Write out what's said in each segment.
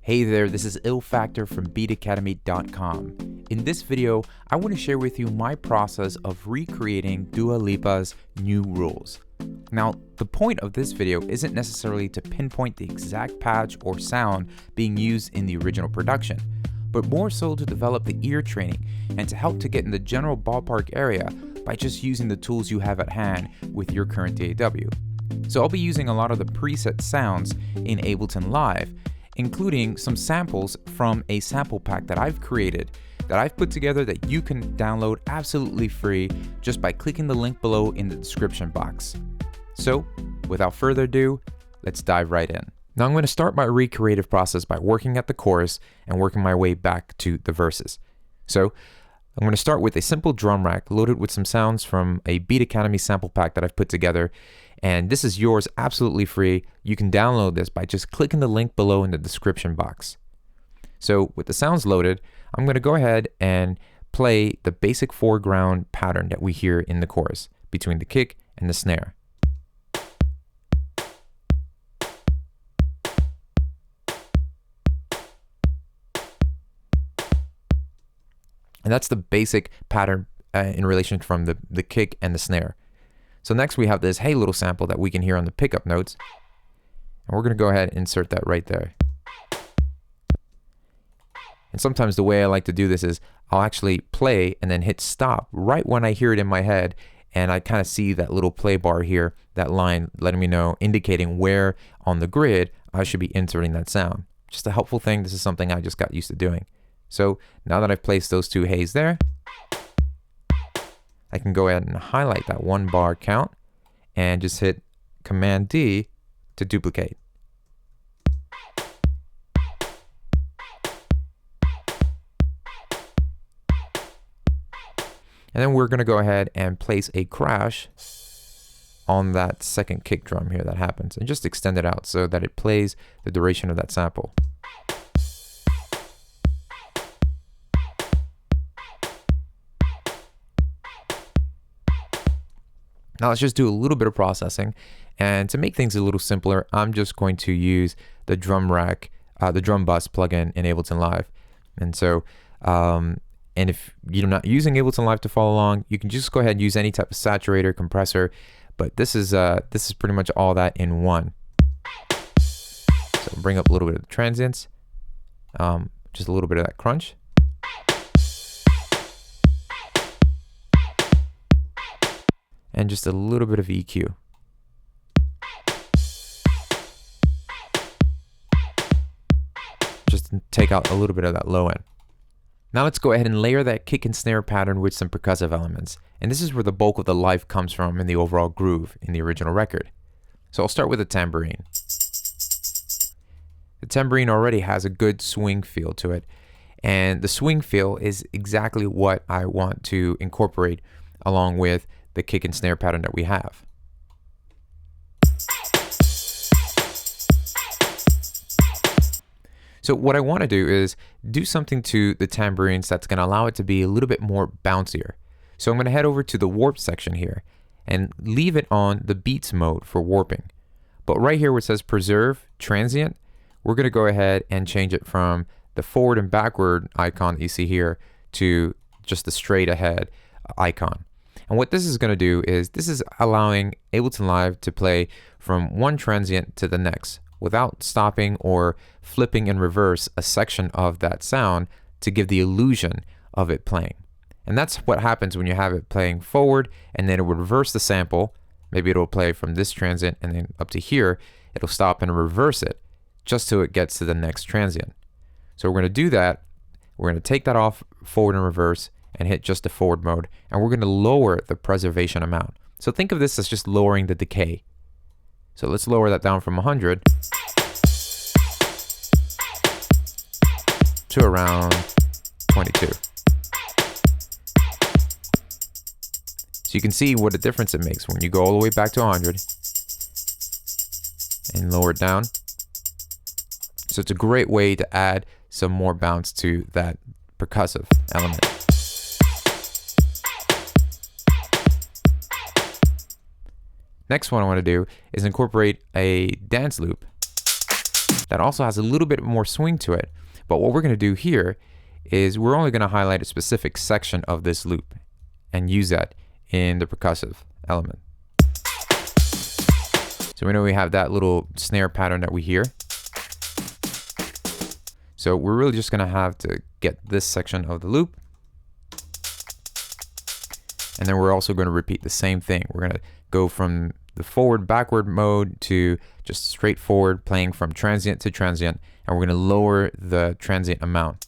Hey there, this is Ill Factor from beatacademy.com. In this video, I want to share with you my process of recreating Dua Lipa's New Rules. Now, the point of this video isn't necessarily to pinpoint the exact patch or sound being used in the original production, but more so to develop the ear training and to help to get in the general ballpark area by just using the tools you have at hand with your current DAW. So I'll be using a lot of the preset sounds in Ableton Live, including some samples from a sample pack that I've created, that I've put together that you can download absolutely free just by clicking the link below in the description box. So, without further ado, let's dive right in. Now I'm going to start my recreative process by working at the chorus and working my way back to the verses. So, I'm going to start with a simple drum rack loaded with some sounds from a Beat Academy sample pack that I've put together. And this is yours absolutely free. You can download this by just clicking the link below in the description box. So with the sounds loaded, I'm going to go ahead and play the basic foreground pattern that we hear in the chorus between the kick and the snare. And that's the basic pattern in relation from the kick and the snare. So next we have this hey little sample that we can hear on the pickup notes. And we're going to go ahead and insert that right there. And sometimes the way I like to do this is I'll actually play and then hit stop right when I hear it in my head. And I kind of see that little play bar here, that line letting me know, indicating where on the grid I should be inserting that sound. Just a helpful thing. This is something I just got used to doing. So now that I've placed those two hays there, I can go ahead and highlight that 1 bar count and just hit Command D to duplicate. And then we're going to go ahead and place a crash on that second kick drum here that happens and just extend it out so that it plays the duration of that sample. Now let's just do a little bit of processing, and to make things a little simpler, I'm just going to use the drum rack, the drum bus plugin in Ableton Live. And so, and if you're not using Ableton Live to follow along, you can just go ahead and use any type of saturator, compressor, but this is pretty much all that in one. So bring up a little bit of the transients, just a little bit of that crunch. And just a little bit of EQ. Just to take out a little bit of that low end. Now let's go ahead and layer that kick and snare pattern with some percussive elements. And this is where the bulk of the life comes from in the overall groove in the original record. So I'll start with a tambourine. The tambourine already has a good swing feel to it. And the swing feel is exactly what I want to incorporate along with the kick and snare pattern that we have. So what I want to do is do something to the tambourines that's going to allow it to be a little bit more bouncier. So I'm going to head over to the warp section here and leave it on the beats mode for warping. But right here where it says preserve transient, we're going to go ahead and change it from the forward and backward icon that you see here to just the straight ahead icon. And what this is going to do is this is allowing Ableton Live to play from one transient to the next without stopping or flipping in reverse a section of that sound to give the illusion of it playing. And that's what happens when you have it playing forward and then it will reverse the sample. Maybe it'll play from this transient and then up to here, it'll stop and reverse it just so it gets to the next transient. So we're going to do that. We're going to take that off forward and reverse and hit just the forward mode, and we're going to lower the preservation amount. So think of this as just lowering the decay. So let's lower that down from 100 to around 22. So you can see what a difference it makes when you go all the way back to 100 and lower it down. So it's a great way to add some more bounce to that percussive element. Next one I want to do is incorporate a dance loop that also has a little bit more swing to it. But what we're going to do here is we're only going to highlight a specific section of this loop and use that in the percussive element. So we know we have that little snare pattern that we hear. So we're really just going to have to get this section of the loop. And then we're also going to repeat the same thing. We're going to go from the forward backward mode to just straightforward, playing from transient to transient, and we're going to lower the transient amount.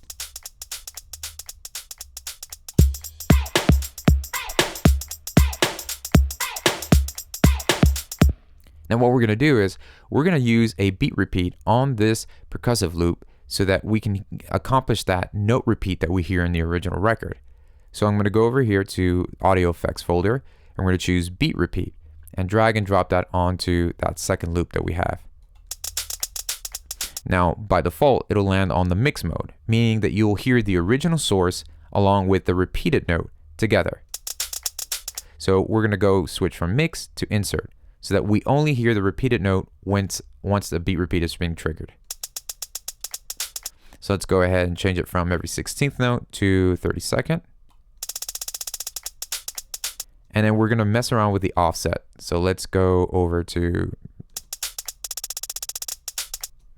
Now what we're going to do is we're going to use a beat repeat on this percussive loop so that we can accomplish that note repeat that we hear in the original record. So I'm going to go over here to Audio Effects folder, and we're going to choose Beat Repeat and drag and drop that onto that second loop that we have. Now, by default, it'll land on the mix mode, meaning that you'll hear the original source along with the repeated note together. So we're going to go switch from mix to insert so that we only hear the repeated note once the beat repeat is being triggered. So let's go ahead and change it from every 16th note to 32nd. And then we're going to mess around with the offset. So let's go over to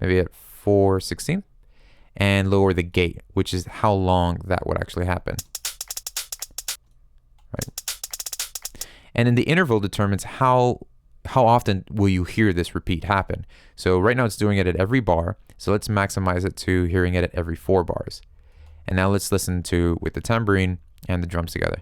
maybe at 4/16 and lower the gate, which is how long that would actually happen. Right. And then the interval determines how often will you hear this repeat happen. So right now it's doing it at every bar. So let's maximize it to hearing it at every 4 bars. And now let's listen to with the tambourine and the drums together.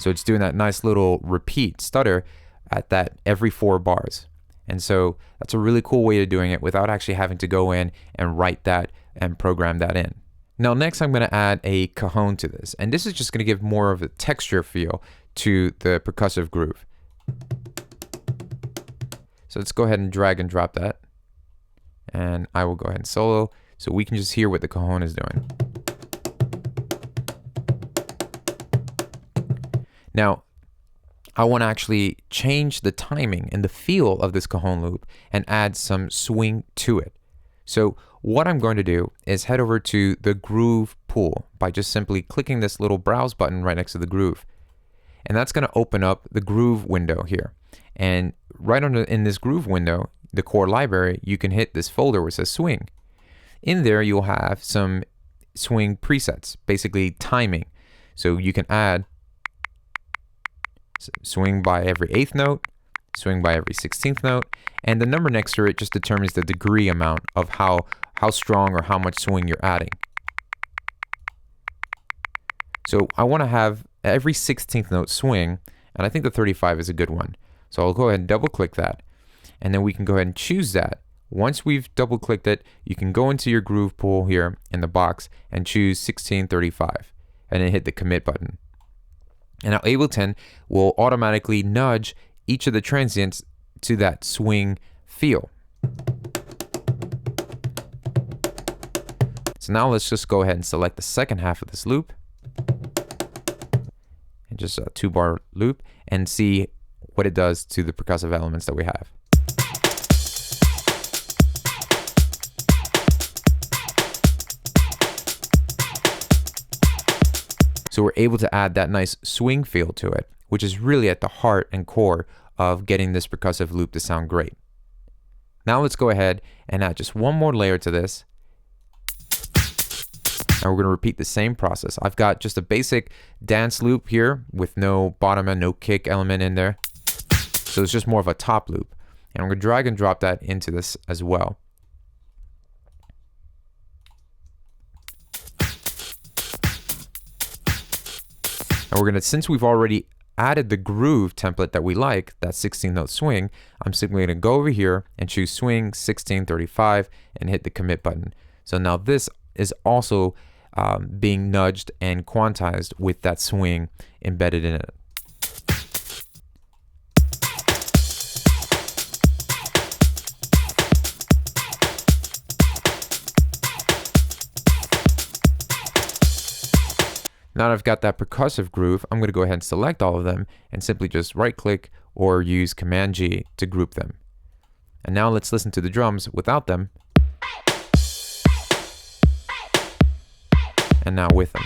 So it's doing that nice little repeat stutter at that every 4 bars. And so that's a really cool way of doing it without actually having to go in and write that and program that in. Now next I'm going to add a cajon to this. And this is just going to give more of a texture feel to the percussive groove. So let's go ahead and drag and drop that. And I will go ahead and solo so we can just hear what the cajon is doing. Now, I want to actually change the timing and the feel of this cajon loop and add some swing to it. So what I'm going to do is head over to the groove pool by just simply clicking this little browse button right next to the groove. And that's going to open up the groove window here. And right in this groove window, the core library, you can hit this folder where it says swing. In there, you'll have some swing presets, basically timing. So you can add swing by every 8th note, swing by every 16th note, and the number next to it just determines the degree amount of how strong or how much swing you're adding. So I want to have every 16th note swing, and I think the 35 is a good one. So I'll go ahead and double click that, and then we can go ahead and choose that. Once we've double clicked it, you can go into your groove pool here in the box and choose 1635, and then hit the commit button. And now Ableton will automatically nudge each of the transients to that swing feel. So now let's just go ahead and select the second half of this loop. And just a 2-bar loop and see what it does to the percussive elements that we have. So we're able to add that nice swing feel to it, which is really at the heart and core of getting this percussive loop to sound great. Now let's go ahead and add just one more layer to this. And we're going to repeat the same process. I've got just a basic dance loop here with no bottom and no kick element in there. So it's just more of a top loop. And I'm going to drag and drop that into this as well. And we're gonna, since we've already added the groove template that we like, that 16-note swing, I'm simply gonna go over here and choose swing 1635 and hit the commit button. So now this is also being nudged and quantized with that swing embedded in it. Now that I've got that percussive groove, I'm going to go ahead and select all of them and simply just right click or use Command G to group them. And now let's listen to the drums without them. And now with them.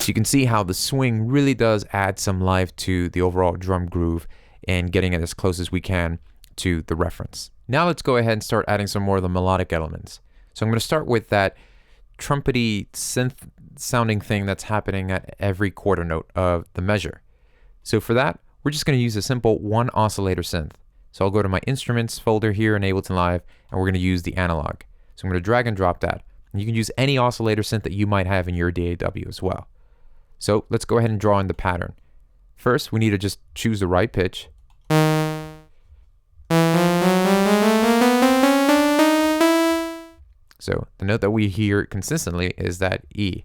So you can see how the swing really does add some life to the overall drum groove and getting it as close as we can to the reference. Now let's go ahead and start adding some more of the melodic elements. So I'm going to start with that trumpety synth sounding thing that's happening at every quarter note of the measure. So for that, we're just going to use a simple one oscillator synth. So I'll go to my instruments folder here in Ableton Live, and we're going to use the analog. So I'm going to drag and drop that. And you can use any oscillator synth that you might have in your DAW as well. So let's go ahead and draw in the pattern. First, we need to just choose the right pitch. So the note that we hear consistently is that E.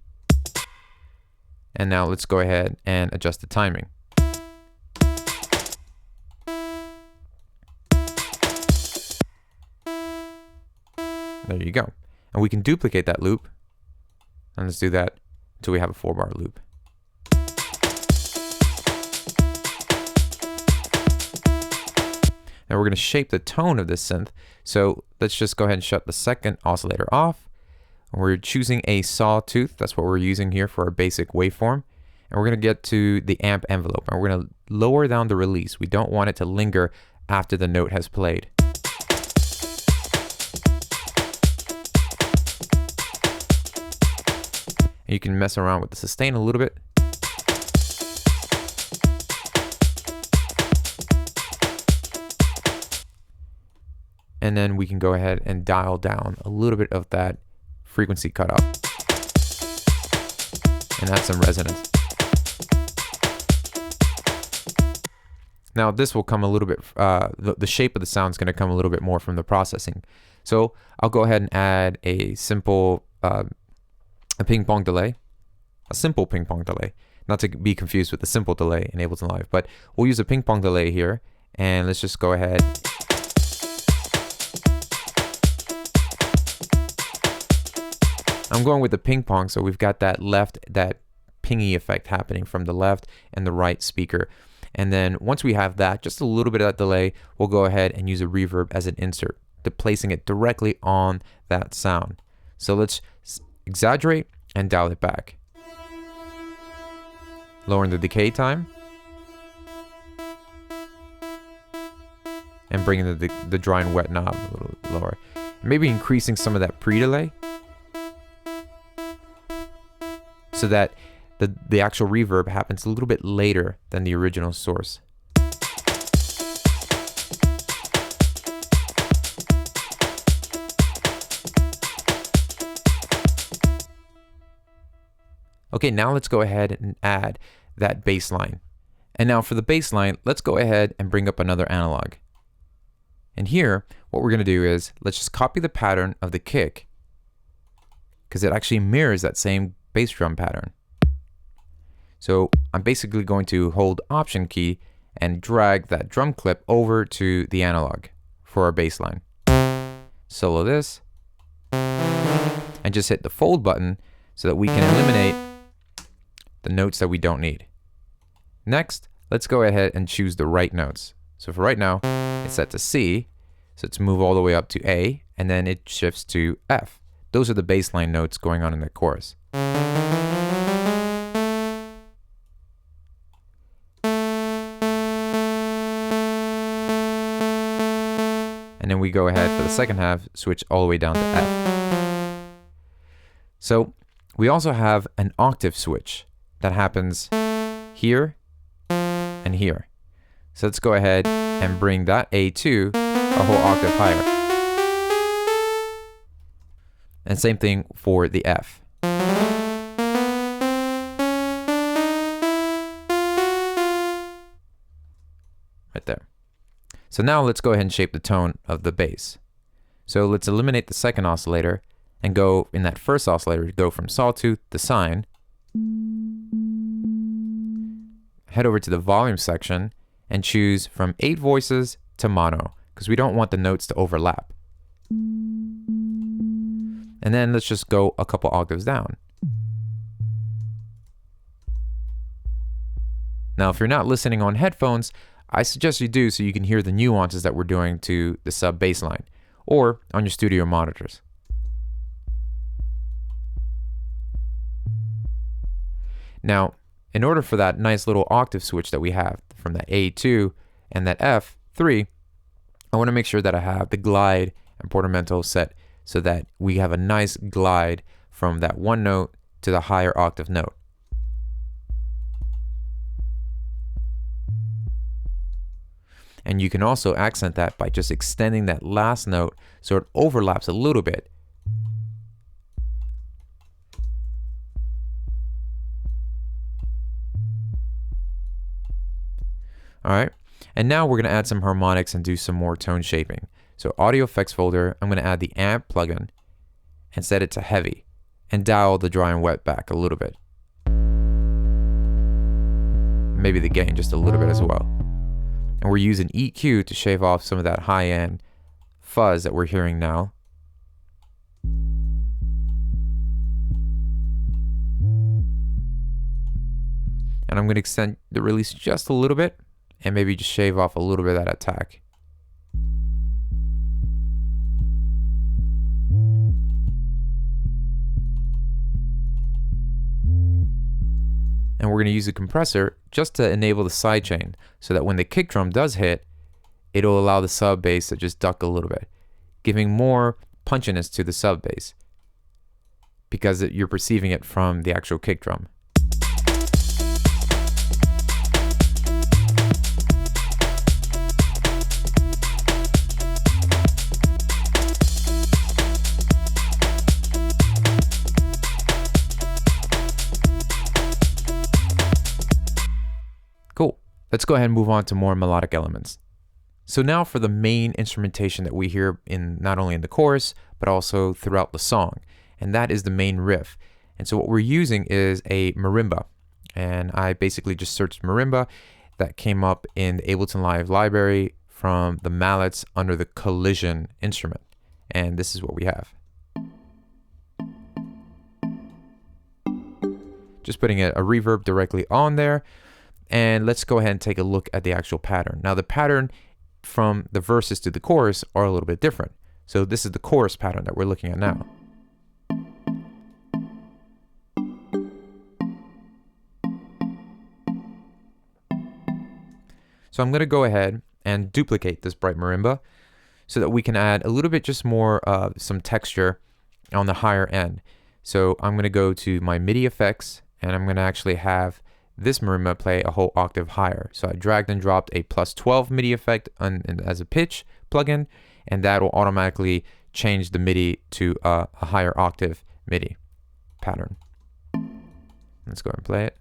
And now let's go ahead and adjust the timing. There you go. And we can duplicate that loop. And let's do that until we have a 4-bar loop. Now we're going to shape the tone of this synth. So let's just go ahead and shut the second oscillator off. And we're choosing a sawtooth. That's what we're using here for our basic waveform. And we're going to get to the amp envelope. And we're going to lower down the release. We don't want it to linger after the note has played. And you can mess around with the sustain a little bit. And then we can go ahead and dial down a little bit of that frequency cutoff and add some resonance. Now this will come a little bit, the shape of the sound is going to come a little bit more from the processing. So I'll go ahead and add a simple a ping pong delay, a simple ping pong delay, not to be confused with the simple delay in Ableton Live, but we'll use a ping pong delay here, and let's just go ahead. I'm going with the ping pong, so we've got that pingy effect happening from the left and the right speaker. And then once we have that, just a little bit of that delay, we'll go ahead and use a reverb as an insert, placing it directly on that sound. So let's exaggerate and dial it back. Lowering the decay time. And bringing the dry and wet knob a little lower. Maybe increasing some of that pre-delay, so that the actual reverb happens a little bit later than the original source. Okay, now let's go ahead and add that bass line. And now for the bass line, let's go ahead and bring up another analog. And here, what we're going to do is, let's just copy the pattern of the kick, because it actually mirrors that same bass drum pattern. So I'm basically going to hold Option key and drag that drum clip over to the analog for our bass line. Solo this, and just hit the fold button so that we can eliminate the notes that we don't need. Next, let's go ahead and choose the right notes. So for right now, it's set to C, so let's move all the way up to A, and then it shifts to F. Those are the bass line notes going on in the chorus. And then we go ahead for the second half, switch all the way down to F. So we also have an octave switch that happens here and here. So let's go ahead and bring that A2 a whole octave higher. And same thing for the F. Right there. So now let's go ahead and shape the tone of the bass. So let's eliminate the second oscillator and go in that first oscillator, go from sawtooth to sine. Head over to the volume section and choose from 8 voices to mono, because we don't want the notes to overlap. And then let's just go a couple octaves down. Now, if you're not listening on headphones, I suggest you do so you can hear the nuances that we're doing to the sub bass line, or on your studio monitors. Now, in order for that nice little octave switch that we have from that A2 and that F3, I want to make sure that I have the glide and portamento set so that we have a nice glide from that one note to the higher octave note. And you can also accent that by just extending that last note so it overlaps a little bit. All right, and now we're going to add some harmonics and do some more tone shaping. So audio effects folder, I'm going to add the amp plugin and set it to heavy and dial the dry and wet back a little bit. Maybe the gain just a little bit as well. And we're using EQ to shave off some of that high-end fuzz that we're hearing now. And I'm going to extend the release just a little bit and maybe just shave off a little bit of that attack. And we're going to use a compressor just to enable the sidechain so that when the kick drum does hit, it'll allow the sub bass to just duck a little bit, giving more punchiness to the sub bass because you're perceiving it from the actual kick drum. Cool. Let's go ahead and move on to more melodic elements. So now for the main instrumentation that we hear in not only in the chorus, but also throughout the song, and that is the main riff. And so what we're using is a marimba, and I basically just searched marimba. That came up in the Ableton Live library from the mallets under the collision instrument, and this is what we have. Just putting a reverb directly on there. And let's go ahead and take a look at the actual pattern. Now the pattern from the verses to the chorus are a little bit different. So this is the chorus pattern that we're looking at now. So I'm going to go ahead and duplicate this bright marimba so that we can add a little bit just more some texture on the higher end. So I'm going to go to my MIDI effects and I'm going to actually have this marimba play a whole octave higher. So I dragged and dropped a +12 MIDI effect as a pitch plugin, and that will automatically change the MIDI to a higher octave MIDI pattern. Let's go ahead and play it.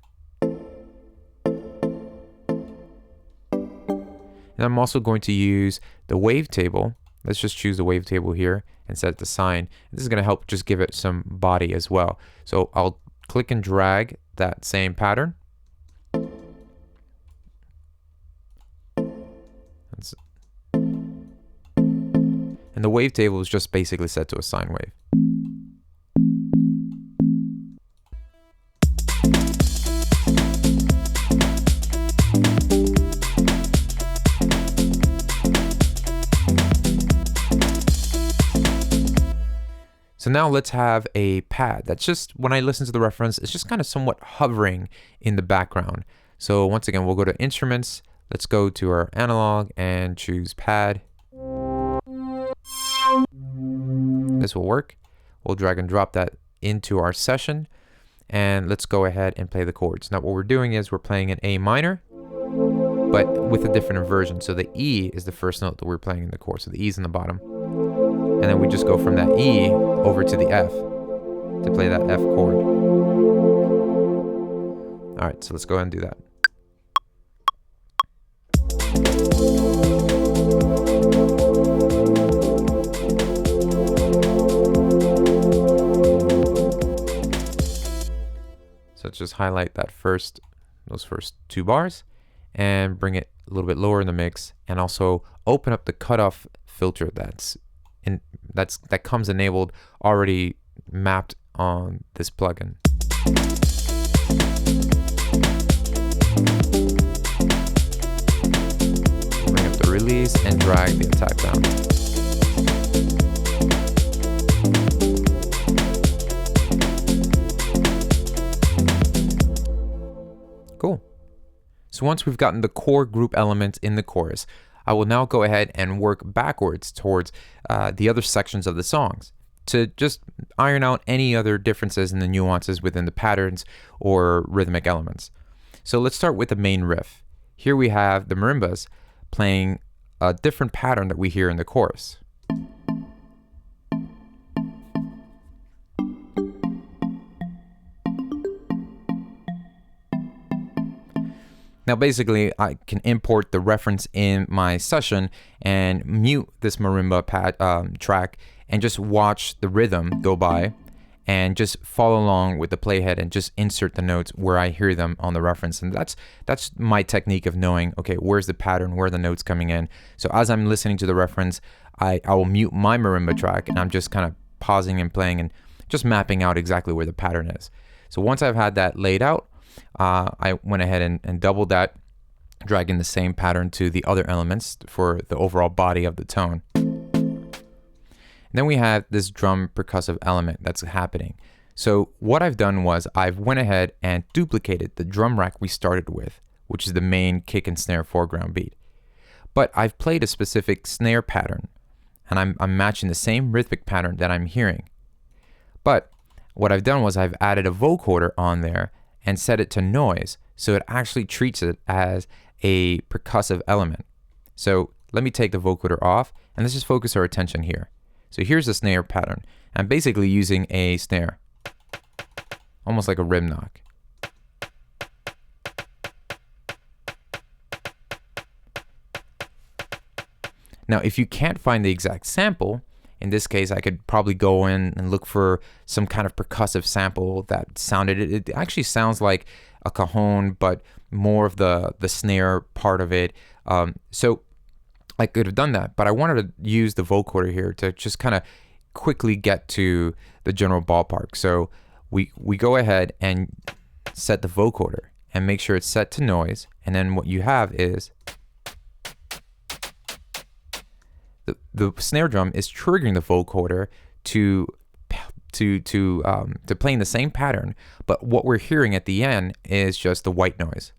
And I'm also going to use the wavetable. Let's just choose the wavetable here and set it to sine. This is going to help just give it some body as well. So I'll click and drag that same pattern. And the wavetable is just basically set to a sine wave. So now let's have a pad that's just, when I listen to the reference, it's just kind of somewhat hovering in the background. So once again, we'll go to instruments. Let's go to our analog and choose pad. This will work. We'll drag and drop that into our session and let's go ahead and play the chords. Now what we're doing is we're playing an A minor, but with a different inversion. So the E is the first note that we're playing in the chord. So the E's in the bottom. And then we just go from that E over to the F to play that F chord. All right, so let's go ahead and do that. So let's just highlight those first two bars and bring it a little bit lower in the mix, and also open up the cutoff filter that comes enabled already mapped on this plugin. Bring up the release and drag the attack down. Cool. So once we've gotten the core group elements in the chorus, I will now go ahead and work backwards towards the other sections of the songs to just iron out any other differences in the nuances within the patterns or rhythmic elements. So let's start with the main riff. Here we have the marimbas playing a different pattern that we hear in the chorus. Now basically I can import the reference in my session and mute this marimba track and just watch the rhythm go by and just follow along with the playhead and just insert the notes where I hear them on the reference. And that's my technique of knowing, okay, where's the pattern, where are the notes coming in. So as I'm listening to the reference, I will mute my marimba track and I'm just kind of pausing and playing and just mapping out exactly where the pattern is. So once I've had that laid out, I went ahead and doubled that, dragging the same pattern to the other elements for the overall body of the tone. Then we have this drum percussive element that's happening. So what I've done was I've went ahead and duplicated the drum rack we started with, which is the main kick and snare foreground beat. But I've played a specific snare pattern, and I'm matching the same rhythmic pattern that I'm hearing. But what I've done was I've added a vocoder on there and set it to noise, so it actually treats it as a percussive element. So let me take the vocoder off, and let's just focus our attention here. So here's the snare pattern. I'm basically using a snare, almost like a rim knock. Now, if you can't find the exact sample, in this case, I could probably go in and look for some kind of percussive sample that sounded, it actually sounds like a cajon, but more of the snare part of it. So I could have done that, but I wanted to use the vocoder here to just kind of quickly get to the general ballpark. So we go ahead and set the vocoder and make sure it's set to noise. And then what you have is the snare drum is triggering the vocoder to playing the same pattern, but what we're hearing at the end is just the white noise.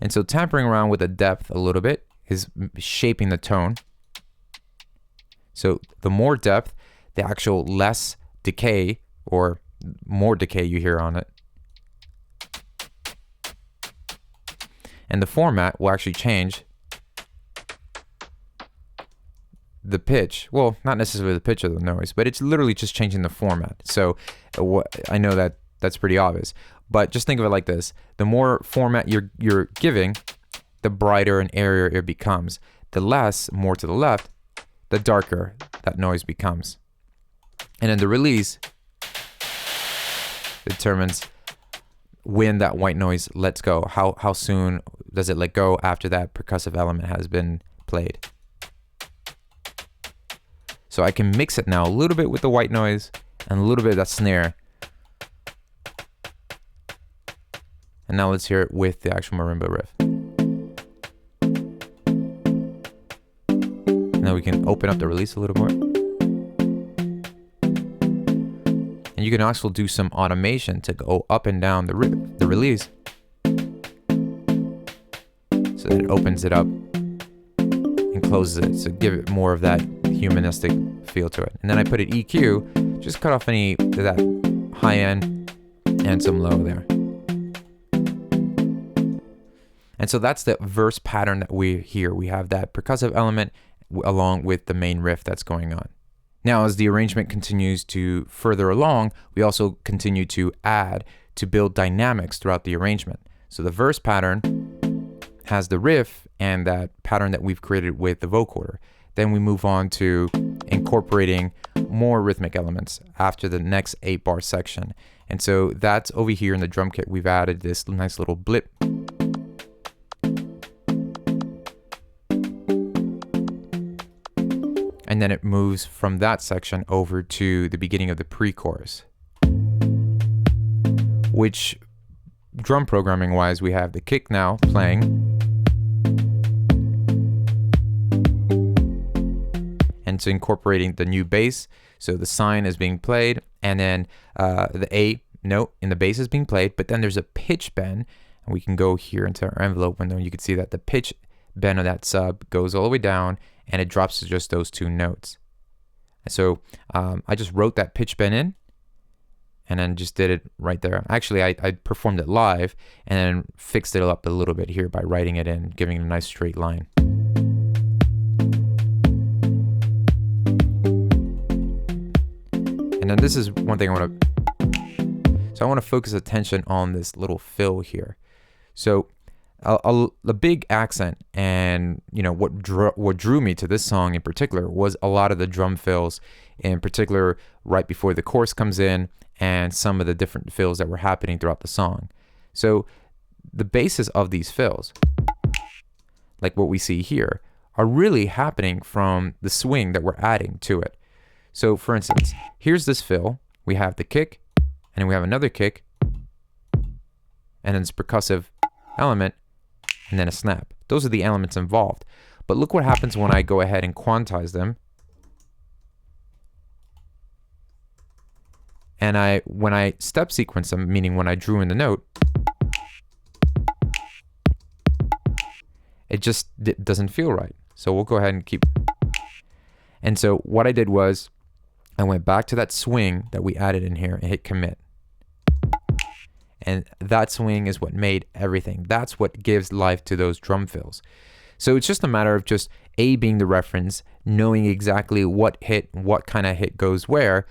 And so tampering around with the depth a little bit is shaping the tone. So the more depth, the actual less decay or more decay you hear on it. And the format will actually change the pitch. Well, not necessarily the pitch of the noise, but it's literally just changing the format. So I know that that's pretty obvious, but just think of it like this. The more format you're giving, the brighter and airier it becomes. The less, more to the left, the darker that noise becomes. And then the release determines when that white noise lets go. How soon does it let go after that percussive element has been played. So I can mix it now a little bit with the white noise and a little bit of that snare. And now let's hear it with the actual marimba riff. Now we can open up the release a little more. And you can also do some automation to go up and down the release. So that it opens it up and closes it. So give it more of that humanistic feel to it. And then I put an EQ, just cut off any of that high end and some low there. And so that's the verse pattern that we hear. We have that percussive element along with the main riff that's going on. Now, as the arrangement continues to further along, we also continue to add to build dynamics throughout the arrangement. So the verse pattern has the riff and that pattern that we've created with the vocoder. Then we move on to incorporating more rhythmic elements after the next 8-bar section. And so that's over here in the drum kit. We've added this nice little blip. And and then it moves from that section over to the beginning of the pre-chorus. Which, drum programming wise, we have the kick now playing, and it's incorporating the new bass. So the sign is being played, and then the A note in the bass is being played, but then there's a pitch bend, and we can go here into our envelope window, and you can see that the pitch bend of that sub goes all the way down, and it drops to just those two notes. So I just wrote that pitch bend in, and then just did it right there. Actually, I performed it live, and then fixed it up a little bit here by writing it in, giving it a nice straight line. And then this is one thing I want to focus attention on this little fill here. So a big accent, and what drew me to this song in particular was a lot of the drum fills, in particular right before the chorus comes in, and some of the different fills that were happening throughout the song. So the basis of these fills, like what we see here, are really happening from the swing that we're adding to it. So for instance, here's this fill. We have the kick, and then we have another kick, and then this percussive element, and then a snap. Those are the elements involved. But look what happens when I go ahead and quantize them. And when I step sequence them, meaning when I drew in the note, it just doesn't feel right. So we'll go ahead and keep. And so what I did was I went back to that swing that we added in here and hit commit. And that swing is what made everything. That's what gives life to those drum fills. So it's just a matter of just A being the reference, knowing exactly what kind of hit goes where,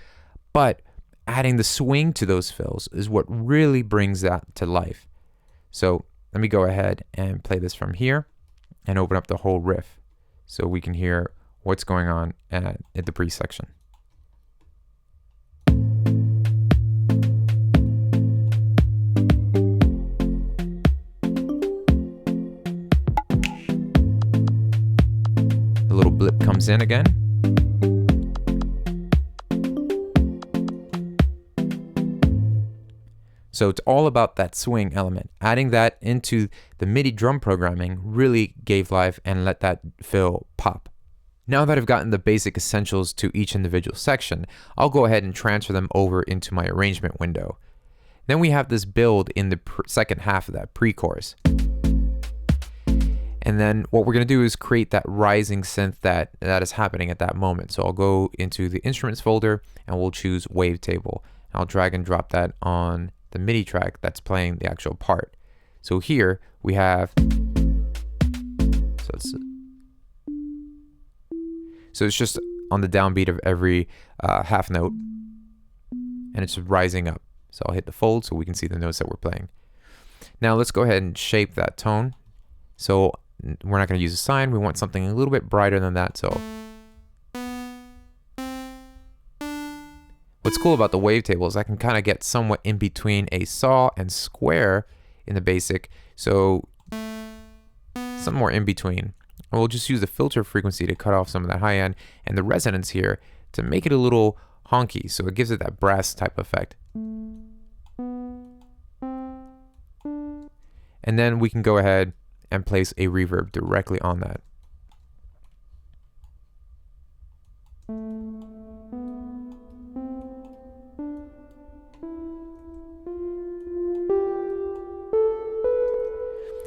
but adding the swing to those fills is what really brings that to life. So let me go ahead and play this from here and open up the whole riff so we can hear what's going on at the pre-section. The little blip comes in again. So it's all about that swing element. Adding that into the MIDI drum programming really gave life and let that fill pop. Now that I've gotten the basic essentials to each individual section, I'll go ahead and transfer them over into my arrangement window. Then we have this build in the second half of that pre-chorus. And then what we're going to do is create that rising synth that is happening at that moment. So I'll go into the instruments folder and we'll choose wavetable. I'll drag and drop that on the MIDI track that's playing the actual part. So here we have, so it's just on the downbeat of every half note, and it's rising up. So I'll hit the fold so we can see the notes that we're playing. Now let's go ahead and shape that tone. So we're not going to use a sine. We want something a little bit brighter than that. So what's cool about the wavetable is I can kind of get somewhat in between a saw and square in the basic, so somewhere in between. And we'll just use the filter frequency to cut off some of that high end and the resonance here to make it a little honky, so it gives it that brass type effect. And then we can go ahead and place a reverb directly on that.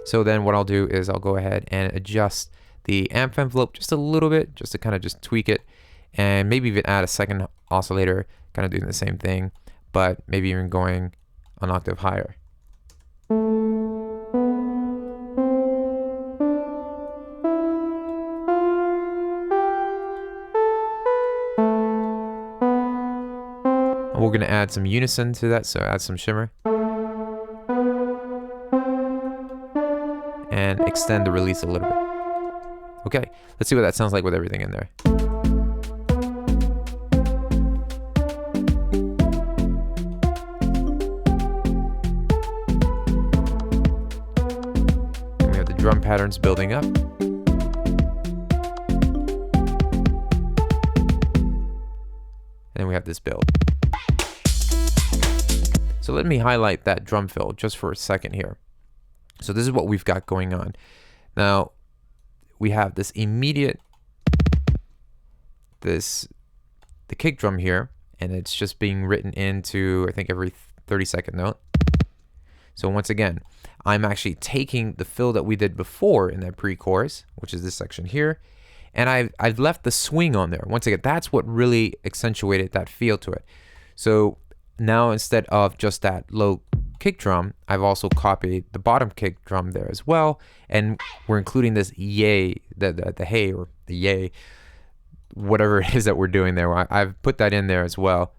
So then what I'll do is I'll go ahead and adjust the amp envelope just a little bit, just to kind of just tweak it, and maybe even add a second oscillator, kind of doing the same thing, but maybe even going an octave higher. And we're going to add some unison to that, so add some shimmer. And extend the release a little bit. Okay, let's see what that sounds like with everything in there. And we have the drum patterns building up. this build. So let me highlight that drum fill just for a second here. So this is what we've got going on. Now we have this immediate, the kick drum here, and it's just being written into, I think, every 30-second note. So once again, I'm actually taking the fill that we did before in that pre-chorus, which is this section here, and I've left the swing on there. Once again, that's what really accentuated that feel to it. So now instead of just that low kick drum, I've also copied the bottom kick drum there as well, and we're including this yay, the hey or the yay, whatever it is that we're doing there. I've put that in there as well.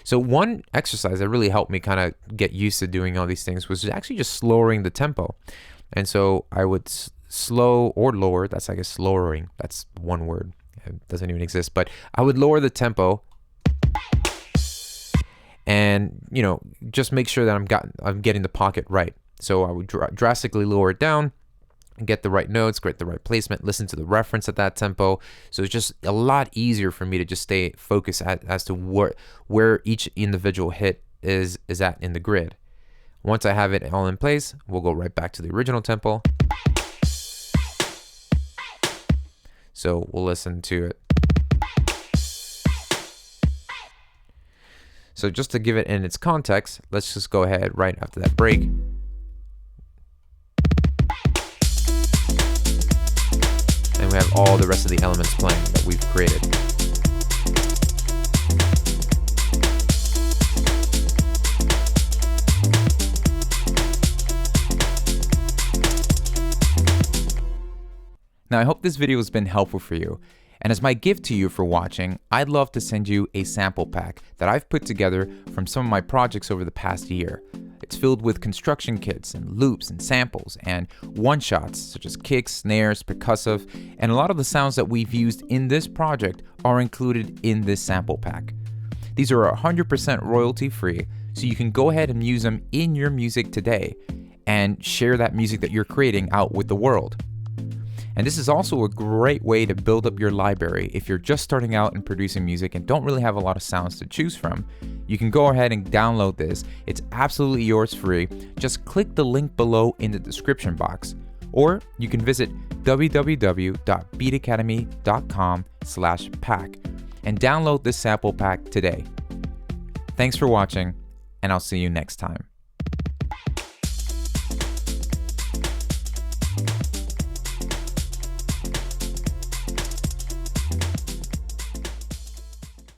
So one exercise that really helped me kind of get used to doing all these things was actually just lowering the tempo. And so I would slow or lower, that's I guess lowering, that's one word, it doesn't even exist, but I would lower the tempo and, you know, just make sure that I'm getting the pocket right. So I would drastically lower it down, get the right notes, get the right placement, listen to the reference at that tempo. So it's just a lot easier for me to just stay focused as to where each individual hit is at in the grid. Once I have it all in place, we'll go right back to the original tempo. So we'll listen to it. So just to give it in its context, let's just go ahead right after that break. And we have all the rest of the elements playing that we've created. Now I hope this video has been helpful for you. And as my gift to you for watching, I'd love to send you a sample pack that I've put together from some of my projects over the past year. It's filled with construction kits and loops and samples and one-shots such as kicks, snares, percussive, and a lot of the sounds that we've used in this project are included in this sample pack. These are 100% royalty-free, so you can go ahead and use them in your music today and share that music that you're creating out with the world. And this is also a great way to build up your library if you're just starting out and producing music and don't really have a lot of sounds to choose from. You can go ahead and download this. It's absolutely yours free. Just click the link below in the description box. Or you can visit www.beatacademy.com/pack and download this sample pack today. Thanks for watching, and I'll see you next time.